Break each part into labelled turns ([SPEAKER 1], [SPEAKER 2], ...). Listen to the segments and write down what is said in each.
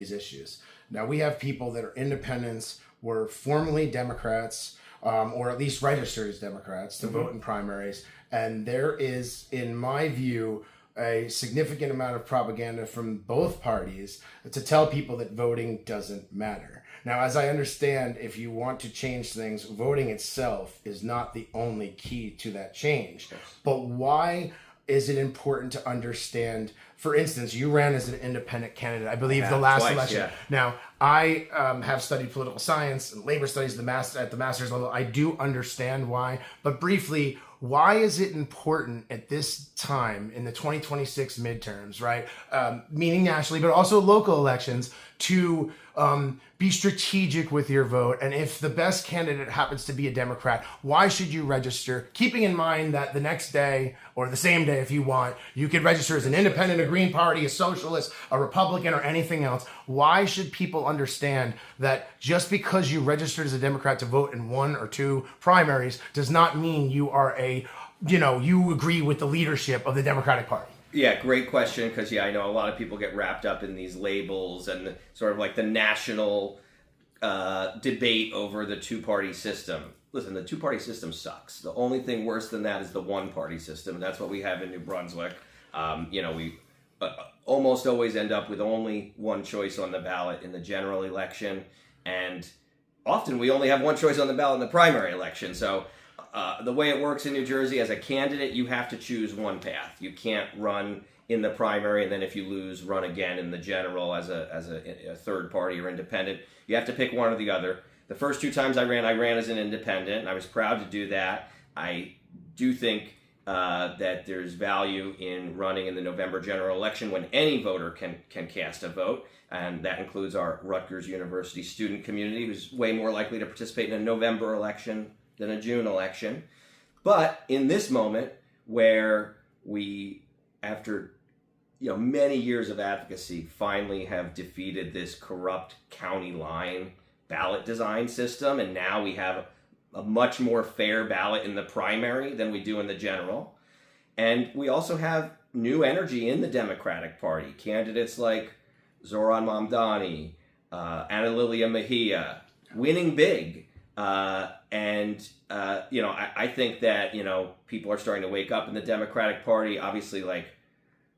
[SPEAKER 1] these issues. Now, we have people that are independents, were formerly Democrats, or at least registered as Democrats to vote in primaries. And there is, in my view, a significant amount of propaganda from both parties to tell people that voting doesn't matter. Now, as I understand, if you want to change things, voting itself is not the only key to that change. But why is it important to understand? For instance, you ran as an independent candidate, I believe, the last
[SPEAKER 2] twice,
[SPEAKER 1] election.
[SPEAKER 2] yeah.
[SPEAKER 1] Now, I have studied political science and labor studies at the master's level. I do understand why, but briefly, why is it important at this time in the 2026 midterms, right? Meaning nationally, but also local elections, to be strategic with your vote. And if the best candidate happens to be a Democrat, why should you register? Keeping in mind that the next day, or the same day if you want, you could register as an independent, a Green Party, a socialist, a Republican, or anything else. Why should people understand that just because you registered as a Democrat to vote in one or two primaries does not mean you are you agree with the leadership of the Democratic Party?
[SPEAKER 2] Yeah, great question, because I know a lot of people get wrapped up in these labels and sort of like the national debate over the two-party system. Listen, the two-party system sucks. The only thing worse than that is the one-party system, and that's what we have in New Brunswick. We almost always end up with only one choice on the ballot in the general election, and often we only have one choice on the ballot in the primary election. So the way it works in New Jersey, as a candidate, you have to choose one path. You can't run in the primary and then if you lose, run again in the general as a third party or independent. You have to pick one or the other. The first two times I ran as an independent, and I was proud to do that. I do think that there's value in running in the November general election when any voter can cast a vote, and that includes our Rutgers University student community, who's way more likely to participate in a November election than a June election. But in this moment, where we, after many years of advocacy, finally have defeated this corrupt county line ballot design system, and now we have a much more fair ballot in the primary than we do in the general. And we also have new energy in the Democratic Party. Candidates like Zoran Mamdani, Ana Lilia Mejia, winning big. I think that, people are starting to wake up in the Democratic Party. Obviously, like,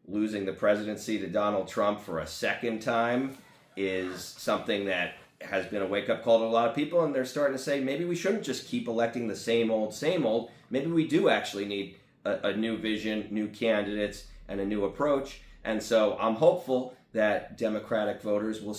[SPEAKER 2] losing the presidency to Donald Trump for a second time is something that has been a wake-up call to a lot of people, and they're starting to say, maybe we shouldn't just keep electing the same old. Maybe we do actually need a new vision, new candidates, and a new approach. And so I'm hopeful that Democratic voters will